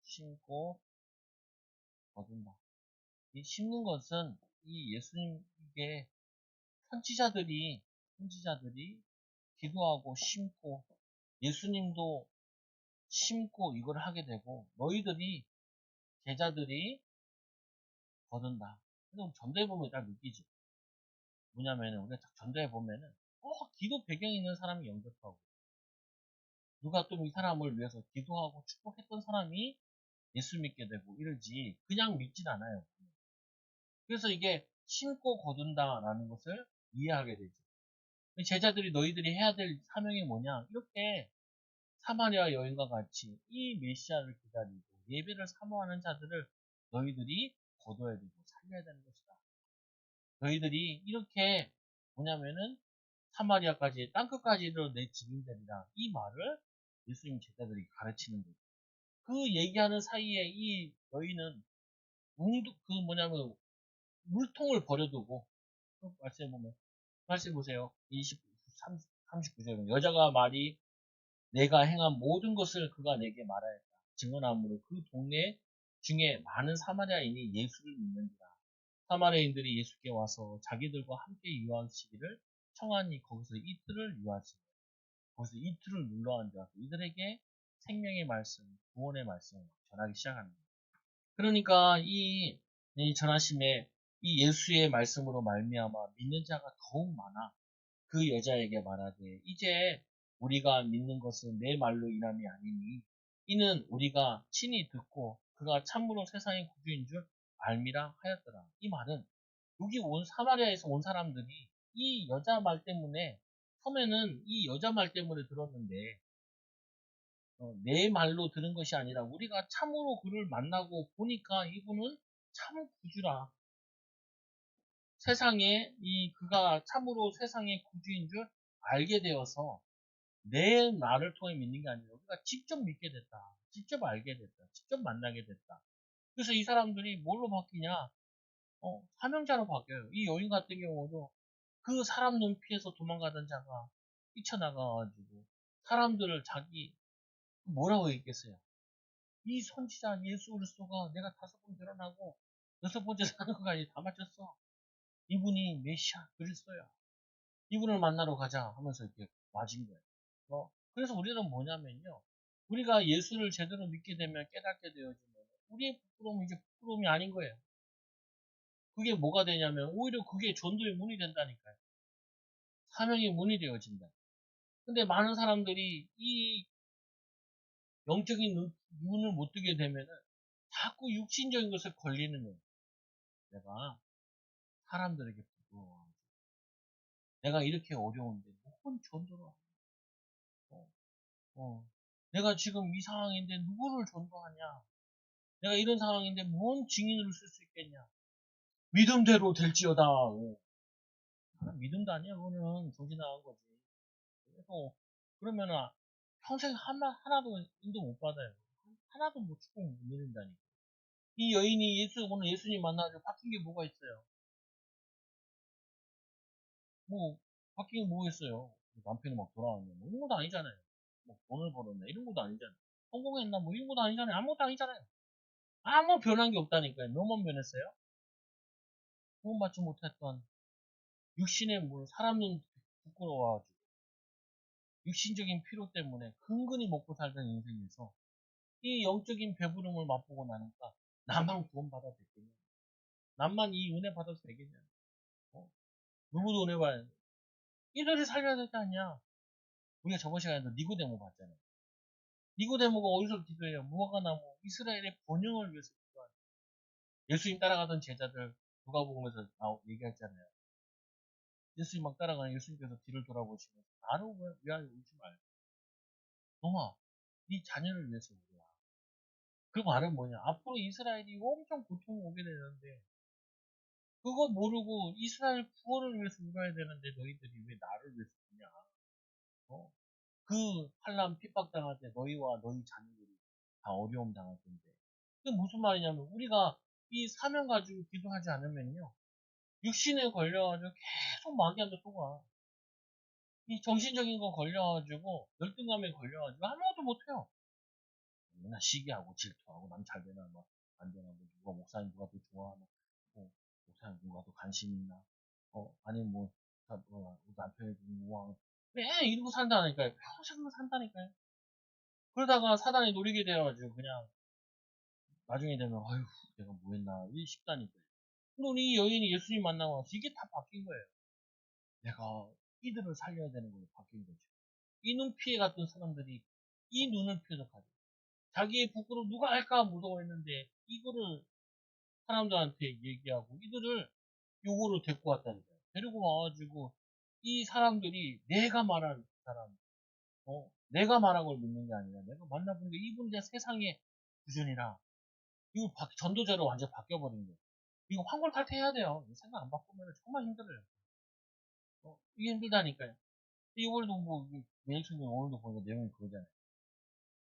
심고 거둔다. 이 심는 것은 이 예수님께 선지자들이 기도하고 심고 예수님도 심고 이걸 하게 되고 너희들이 제자들이 거둔다. 근데 우리 전도해 보면 딱 느끼지. 뭐냐면은 우리가 딱 전도해 보면은 기도 배경이 있는 사람이 영접하고 누가 또 이 사람을 위해서 기도하고 축복했던 사람이 예수 믿게 되고 이러지 그냥 믿진 않아요. 그래서 이게 심고 거둔다라는 것을 이해하게 되죠. 제자들이 너희들이 해야 될 사명이 뭐냐? 이렇게 사마리아 여인과 같이 이 메시아를 기다리고 예배를 사모하는 자들을 너희들이 거둬야 되고 살려야 되는 것이다. 너희들이 이렇게 뭐냐면은 사마리아까지 땅끝까지도 내 증인되리라 이 말을 예수님 제자들이 가르치는 거죠. 그 얘기하는 사이에 이 너희는 그 뭐냐면 물통을 버려두고 말씀해 보면 말씀 보세요. 39절 여자가 말이 내가 행한 모든 것을 그가 내게 말하였다. 증언함으로 그 동네 중에 많은 사마리아인이 예수를 믿는지라. 사마리아인들이 예수께 와서 자기들과 함께 유하시기를 청하니 거기서 이틀을 유하시고 거기서 이틀을 눌러 앉아서 이들에게 생명의 말씀, 구원의 말씀을 전하기 시작합니다. 그러니까 이 전하심에 이 예수의 말씀으로 말미암아 믿는 자가 더욱 많아 그 여자에게 말하되 이제 우리가 믿는 것은 내 말로 인함이 아니니 이는 우리가 친히 듣고 그가 참으로 세상의 구주인 줄 알미라 하였더라. 이 말은 여기 온 사마리아에서 온 사람들이 이 여자 말 때문에, 처음에는 이 여자 말 때문에 들었는데, 내 말로 들은 것이 아니라 우리가 참으로 그를 만나고 보니까 이분은 참 구주라. 그가 참으로 세상의 구주인 줄 알게 되어서 내 말을 통해 믿는 게 아니라 우리가 직접 믿게 됐다. 직접 알게 됐다. 직접 만나게 됐다. 그래서 이 사람들이 뭘로 바뀌냐? 사명자로 바뀌어요. 이 여인 같은 경우도 그 사람 눈피해서 도망가던 자가 뛰쳐나가가지고 사람들을 뭐라고 얘기했어요? 이 선지자 예수 그리스도가 내가 5번 결혼하고 6번째 사는 것까지 다 맞췄어. 이분이 메시아 그리스도야. 이분을 만나러 가자 하면서 이렇게 맞은 거예요. 그래서 우리는 뭐냐면요. 우리가 예수를 제대로 믿게 되면 깨닫게 되어지면 우리의 부끄러움이 이제 부끄러움이 아닌 거예요. 그게 뭐가 되냐면 오히려 그게 전도의 문이 된다니까요. 사명의 문이 되어진다. 근데 많은 사람들이 이 영적인 눈을 못 뜨게 되면은 자꾸 육신적인 것에 걸리는 거예요. 내가 사람들에게 부끄러워. 내가 이렇게 어려운데 뭔 전도를 하냐. 어, 내가 지금 이 상황인데 누구를 전도하냐. 내가 이런 상황인데 뭔 증인으로 쓸 수 있겠냐. 믿음대로 될지어다. 믿음도 아니야. 그거는 정신 나간 거지. 그래서 그러면은 평생 하나도 인도 못 받아요. 하나도 못 축복 못 누린다니까. 이 여인이 오늘 예수님 만나서 바뀐 게 뭐가 있어요? 뭐, 바뀐 게 뭐가 있어요? 남편이 막 돌아왔냐. 뭐 이런 것도 아니잖아요. 뭐 돈을 벌었나. 이런 것도 아니잖아요. 성공했나. 뭐 이런 것도 아니잖아요. 아무것도 아니잖아요. 아무 변한 게 없다니까요. 뭐만 변했어요? 구원받지 못했던 육신의 사람 눈 부끄러워가지고 육신적인 필요 때문에 근근히 먹고 살던 인생에서 이 영적인 배부름을 맛보고 나니까 나만 구원받아도 되겠냐? 나만 이 은혜 받아도 되겠냐? 어? 누구도 은혜 받아야 돼. 이들이 살려야 될 게 아니야. 우리가 저번 시간에도 니고데모 봤잖아요. 니고데모가 어디서 기도해요? 무화과 나무 이스라엘의 번영을 위해서 기도하는. 예수님 따라가던 제자들 누가복음에서 얘기했잖아요. 예수님 막 따라가는 예수님께서 뒤를 돌아보시면서 나를 위하여 울지 말고 너마 네 자녀를 위해서 울어라. 그 말은 뭐냐? 앞으로 이스라엘이 엄청 고통이 오게 되는데 그거 모르고 이스라엘 구원을 위해서 울어야 되는데 너희들이 왜 나를 위해서 우냐? 어? 그 환난 핍박 당할 때 너희와 너희 자녀들이 다 어려움 당할 텐데. 그게 무슨 말이냐면 우리가 이 사명 가지고 기도하지 않으면요. 육신에 걸려가지고 계속 마귀한테 속아. 이 정신적인 거 걸려가지고 열등감에 걸려가지고 아무것도 못해요. 맨날 시기하고 질투하고 남 잘 되나 뭐안 되나 뭐 누가 목사님 누가 더 좋아하나 목사님 누가 더 관심 있나 아니면 남편이 뭐 매 이러고 산다니까요. 평생 그러고 산다니까요. 그러다가 사단이 노리게 되어가지고 그냥 나중에 되면 아휴 내가 뭐 했나 이 싶다니까요. 근데 우리 이 여인이 예수님 만나고 나서 이게 다 바뀐 거예요. 내가 이들을 살려야 되는 거예요. 바뀐 거죠. 이 눈 피해 갔던 사람들이 이 눈을 표적하죠. 자기의 부끄러움 누가 알까 무서워했는데 이거를 사람들한테 얘기하고 이들을 요거로 데리고 왔다니까요. 데리고 와가지고 이 사람들이 내가 말한 사람, 내가 말한 걸 믿는 게 아니라 내가 만나본 게 이분 이제 세상의 구준이라 이거 전도자로 완전 바뀌어버린 거예요. 이거 환골탈퇴해야 돼요. 생각 안 바꾸면 정말 힘들어요. 이게 힘들다니까요. 이번에도 매일 성경 오늘도 보니까 내용이 그거잖아요.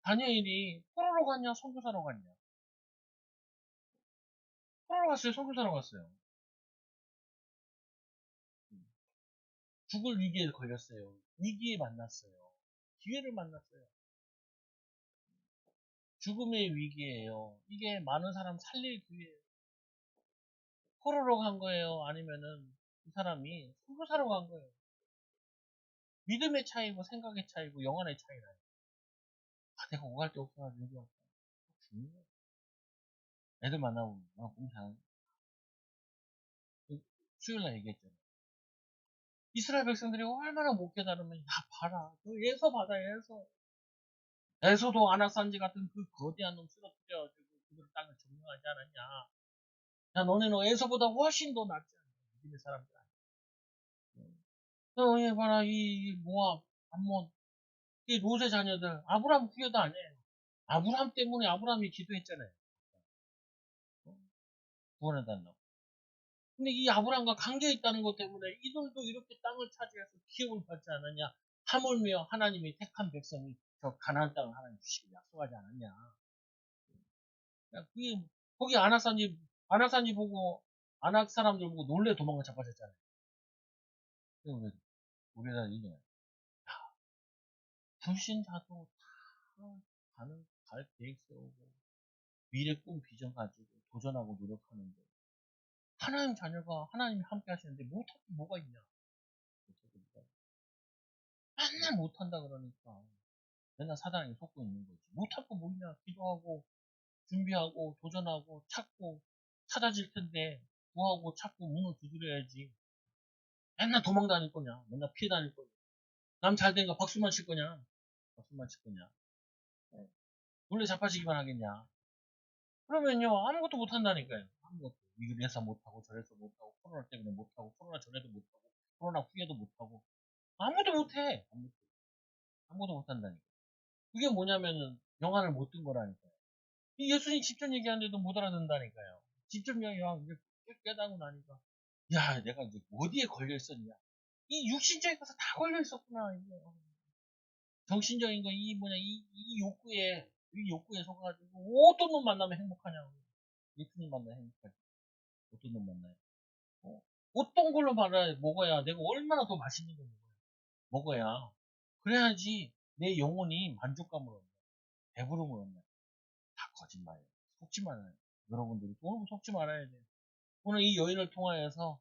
다니엘이 포로로 갔냐, 선교사로 갔냐? 포로로 갔어요, 선교사로 갔어요. 죽을 위기에 걸렸어요. 위기에 만났어요. 기회를 만났어요. 죽음의 위기예요. 이게 많은 사람 살릴 기회예요. 포로로 간 거예요? 아니면은 이 사람이 선교사로 간 거예요? 믿음의 차이고 생각의 차이고 영안의 차이나요. 내가 오갈 데 없어가지고 여기 왔다. 죽는 거예요. 애들 만나고 공장 수요일날 얘기했잖아요. 이스라엘 백성들이 얼마나 못 깨달으면 야 봐라 그 에서 받아 에서 에서도 아낙산지 같은 그 거대한 놈 쓰러뜨려가지고 그들 땅을 점령하지 않았냐. 야 너네는 에서보다 훨씬 더 낫지 않냐. 믿음의 사람들 아니야. 얘 봐라, 모압, 암몬, 이 롯의 자녀들, 아브라함 후계도 아니에요. 아브라함 때문에 아브라함이 기도했잖아요. 어? 구원해달라고. 근데 이 아브라함과 관계 있다는 것 때문에 이들도 이렇게 땅을 차지해서 기업을 받지 않았냐? 하물며 하나님이 택한 백성이 저 가나안 땅을 하나님 주시기 약속하지 않았냐? 야, 그게 거기 아낙산이 보고 아낙 사람들 보고 놀래 도망가 자빠졌잖아요. 그래서 우리나라 이제 불신자도 다 갈 계획 세우고 미래 꿈 비전 가지고 도전하고 노력하는데 하나님 자녀가 하나님이 함께 하시는데 못할 게 뭐가 있냐? 못할 게 뭐가 있냐? 맨날 못한다 그러니까 맨날 사단에게 속고 있는 거지. 못할 거 뭐냐? 기도하고 준비하고 도전하고 찾고 찾아질 텐데 구하고 찾고 문을 두드려야지. 맨날 도망 다닐 거냐? 맨날 피해 다닐 거냐? 남 잘 된 거 박수만 칠 거냐? 박수만 칠 거냐? 어, 원래 자빠지기만 하겠냐? 그러면요 아무것도 못 한다니까요. 아무것도 이래서 못하고 저래서 못하고 코로나 때문에 못하고 코로나 전에도 못하고 코로나 후에도 못하고 아무도 못해. 아무도 못한다니까. 그게 뭐냐면은 영안을 못 든 거라니까요. 이 예수님 직접 얘기하는데도 못 알아듣는다니까요. 직접 얘기하면 이제 깨닫고 나니까 야 내가 이제 어디에 걸려 있었냐. 이 육신적인 것에 다 걸려 있었구나. 이게. 정신적인 거, 이 욕구에 속아가지고, 어떤 놈 만나면 행복하냐고. 예수님 만나면 행복하지. 어떤 놈 만나요? 어? 어떤 걸로 먹어야 내가 얼마나 더 맛있는 걸 먹어야. 그래야지 내 영혼이 만족감을 얻는, 배부름을 얻는. 다 거짓말이에요. 속지 말아요. 여러분들이 오늘 속지 말아야 돼요. 오늘 이 여인을 통하여서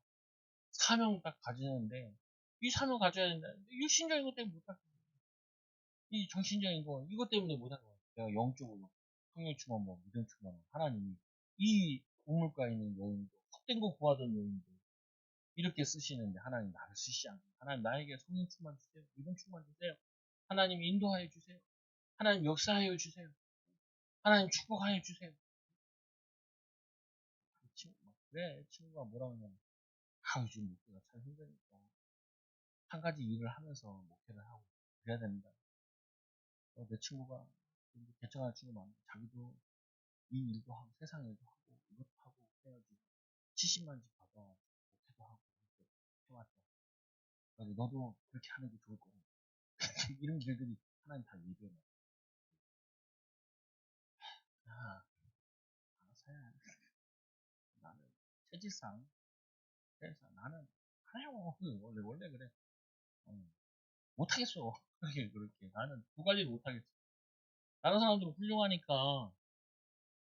사명 딱 가지는데, 이 사명 가져야 된다. 육신적인 것 때문에 못할 거예요. 이 정신적인 거, 이것 때문에 못할 거예요. 내가 영적으로, 성령 충만, 믿음 충만, 하나님이 이 우물가에 있는 여인도, 헛된 거 구하던 여인도, 이렇게 쓰시는데, 하나님 나를 쓰시지 않고, 하나님 나에게 성령 충만 주세요. 믿음 충만 주세요. 하나님 인도하여 주세요. 하나님 역사하여 주세요. 하나님 축복하여 주세요. 그래, 친구가 뭐라 그러냐면, 요즘 목회가 참 힘드니까. 한 가지 일을 하면서 목회를 하고, 그래야 된다. 내 친구가, 개척하는 친구 많은데, 자기도 이 일도 하고 세상 일도 하고 이것도 하고 해가지고 70만 집 받아 목회도 하고 이렇게 해왔다. 그래서 너도 그렇게 하는 게 좋을 거고 이런 길들이 하나님 다 예배해. 야, 알아서 해. 나는 체질상 그래서 나는 하려고 원래 그래. 어, 못하겠어. 그렇게 나는 두 가지를 못하겠어. 다른 사람들은 훌륭하니까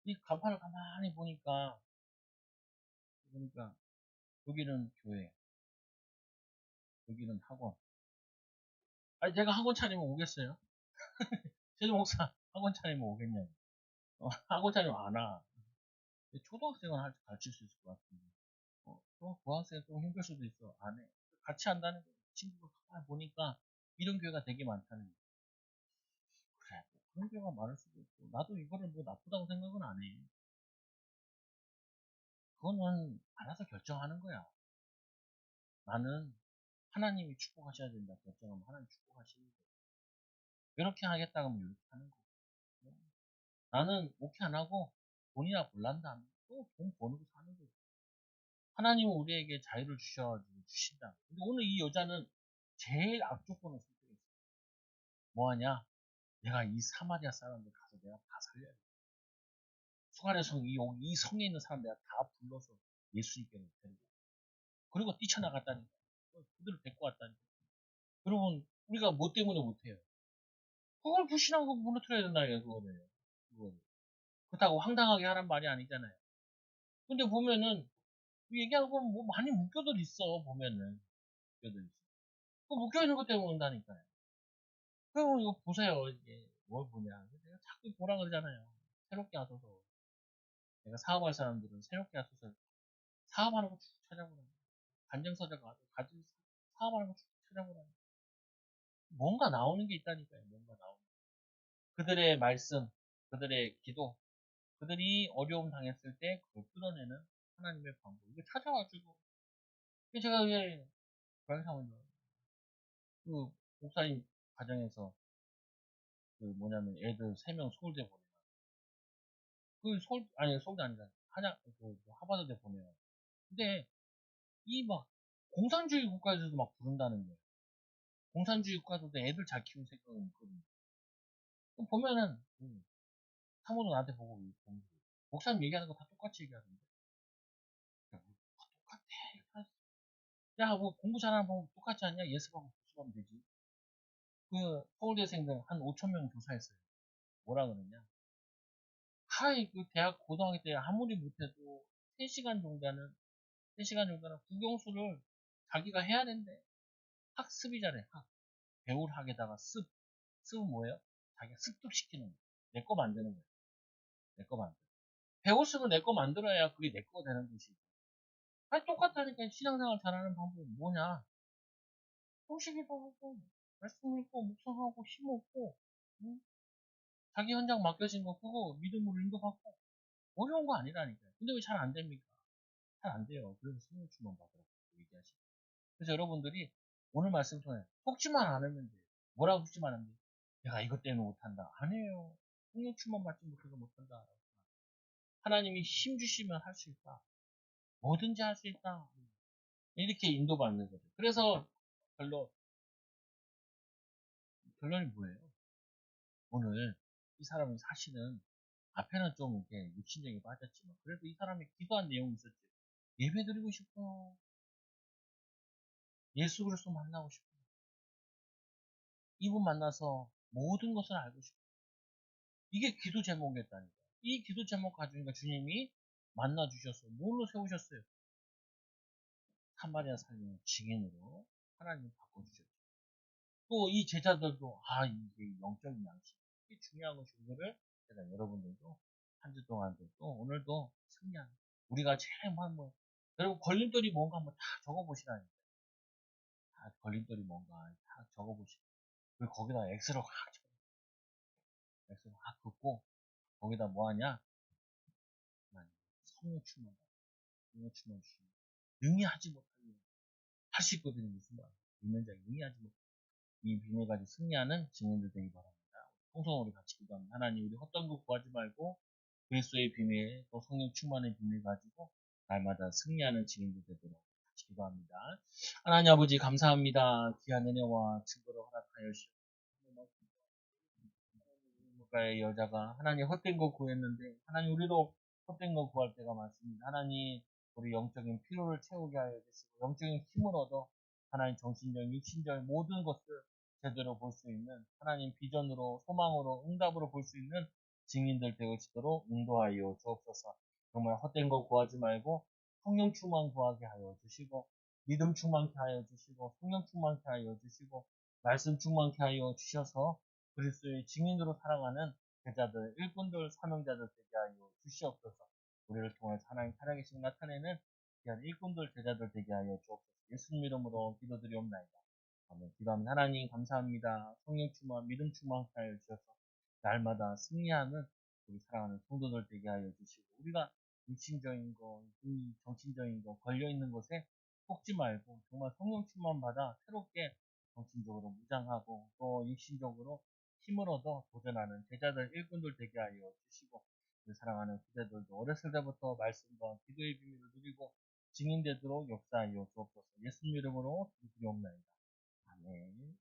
이 간판을 가만히 보니까 그러니까 여기는 교회, 여기는 학원. 아니 제가 학원 차리면 오겠어요? 최종 목사 학원 차리면 오겠냐고. 학원 차리면 안 와. 초등학생은 가르칠 수 있을 것 같은데. 고학생 좀 힘들 수도 있어. 안 해. 같이 한다는 거. 친구가 가만히 보니까 이런 교회가 되게 많다는 거. 그래. 뭐 그런 교회가 많을 수도 있고. 나도 이거를 뭐 나쁘다고 생각은 안 해. 그거는 알아서 결정하는 거야. 나는 하나님이 축복하셔야 된다. 결정하면 하나님 축복하시는 거. 이렇게 하겠다 그러면 이렇게 하는 거. 나는 오케이 안 하고 돈이나 벌란다. 또 돈 버는 거 사는 거지. 하나님은 우리에게 자유를 주셔가지고 주신다. 근데 오늘 이 여자는 제일 악조건을 선택했어. 뭐하냐? 내가 이 사마리아 사람들 가서 내가 다 살려야 돼. 수가의 성, 이 성에 있는 사람 내가 다 불러서 예수님께로 데리고. 그리고 뛰쳐나갔다니까. 그들을 데리고 왔다니까. 여러분, 우리가 뭐 때문에 못해요? 그걸 불신하고 무너뜨려야 된다니까, 그거를. 그거를. 그렇다고 황당하게 하란 말이 아니잖아요. 근데 보면은, 얘기하고 뭐 많이 묶여들 있어, 보면은. 묶여들 있어. 그 묶여있는 것 때문에 온다니까요. 그럼 이거 보세요. 이게 뭘 보냐. 내가 자꾸 보라 그러잖아요. 새롭게 하소서. 내가 사업할 사람들은 새롭게 하소서. 사업하는 거 쭉 찾아보라. 간증서적 가진 사업하는 거 쭉 찾아보라. 뭔가 나오는 게 있다니까요. 뭔가 나오는. 그들의 말씀, 그들의 기도, 그들이 어려움 당했을 때 그걸 끌어내는 하나님의 방법. 이거 찾아와주고. 제가 왜 고향 사원이요. 그 목사님 가정에서 그 뭐냐면 애들 3명 서울대 보내요. 그 아니 서울대 아니라 하버드대 보내요. 근데 이 막 공산주의 국가에서도 막 부른다는 거예요. 공산주의 국가에서도 애들 잘 키우는 생각은 있거든요. 그럼 보면은 사모도 나한테 보고 보면 목사님 얘기하는 거 다 똑같이 얘기하던데. 야, 다 똑같아. 야, 뭐 공부 잘하는 방법 똑같지 않냐? 예습하고 복습하면 되지. 그 서울대생들 한 5천 명 조사했어요. 뭐라 그러냐? 하이 그 대학 고등학교 때 아무리 못해도 3시간 정도는 3시간 정도는 국영수를 자기가 해야 된대. 학습이잖아요. 배울 학에다가 습은 뭐예요? 자기가 습득시키는 거. 내 거 만드는 거예요. 내 거 만들어. 배웠으면 내 거 만들어야 그게 내 거 되는 것이고. 아니 똑같다니까. 신앙생활 잘하는 방법이 뭐냐? 형식이도 하고 말씀 읽고 묵상하고 힘없고 응? 자기 현장 맡겨진 거 그거 믿음으로 인도받고 어려운 거 아니라니까요. 근데 왜 잘 안 됩니까? 잘 안 돼요. 그래서 성령 충만 받으라고 얘기하시고. 그래서 여러분들이 오늘 말씀 통해 속지만 않으면 돼요. 뭐라고 속지만 하면 돼요? 내가 이것 때문에 못한다. 아니에요. 성령 충만 받지 못해서 못한다. 하나님이 힘 주시면 할 수 있다. 뭐든지 할 수 있다. 이렇게 인도받는 거죠. 그래서 결론, 결론이 뭐예요? 오늘 이 사람은 사실은 앞에는 좀 이렇게 육신적인 빠졌지만 그래도 이 사람이 기도한 내용이 있었죠. 예배 드리고 싶어. 예수 그리스도 만나고 싶어. 이분 만나서 모든 것을 알고 싶어. 이게 기도 제목이었다니까. 이 기도 제목 가지고 주님이 만나 주셔서 뭘로 세우셨어요? 사마리아 살리는 증인으로 하나님 바꿔주셨죠. 또 이 제자들도 이게 영적인 양식 이게 중요한 것이 이거를 제가 여러분들도 한 주 동안도 또 오늘도 승리하는 우리가 제일 여러분 걸림돌이 뭔가 한번 다 적어보시라니까. 다 걸림돌이 뭔가 다 적어보시고 그리고 거기다 X로 확 적어. X로 확 긋고 거기다 뭐하냐? 성령 충만 성령 충만 주시면 능히 하지 못할 일 할 수 있거든요. 무슨 말 있는 자가 능히 하지 못할 이 비밀 가지고 승리하는 증인들 되기 바랍니다. 통성으로 우리 같이 기도합니다. 하나님 우리 헛된 것 구하지 말고 그리스도의 비밀 또 성령 충만의 비밀 가지고 날마다 승리하는 증인들 되도록 같이 기도합니다. 하나님 아버지 감사합니다. 귀한 은혜와 증거를 허락하여 주시옵소서. 국가의 여자가 하나님 헛된 거 구했는데 하나님 우리도 헛된 거 구할 때가 많습니다. 하나님 우리 영적인 피로를 채우게 하여 주시고 영적인 힘을 얻어 하나님 정신적, 육신적 모든 것을 제대로 볼 수 있는 하나님 비전으로 소망으로 응답으로 볼 수 있는 증인들 되어지도록 인도하여 주옵소서. 정말 헛된 거 구하지 말고 성령 충만 구하게 하여 주시고 믿음 충만케 하여 주시고 성령 충만케 하여 주시고 말씀 충만케 하여 주셔서 그리스도의 증인으로 살아가는 제자들, 일꾼들, 사명자들 되게 하여 주시옵소서. 우리를 통해 하나님 살아계신 나타내는 귀한 일꾼들, 제자들 되게 하여 주옵소서. 예수님 이름으로 기도드리옵나이다. 아멘. 기도하면 하나님 감사합니다. 성령 충만, 믿음 충만케 하여 주셔서 날마다 승리하는 우리 사랑하는 성도들 되게 하여 주시고 우리가 육신적인 거, 정신적인 거 걸려있는 것에 속지 말고 정말 성령 충만 받아 새롭게 정신적으로 무장하고 또 육신적으로 힘을 얻어 도전하는 제자들 일꾼들 되게 하여 주시고 우리 사랑하는 후대들도 어렸을 때부터 말씀과 기도의 비밀을 누리고 증인되도록 역사하여 주옵소서. 예수님 이름으로 기도드리옵나이다. 아멘.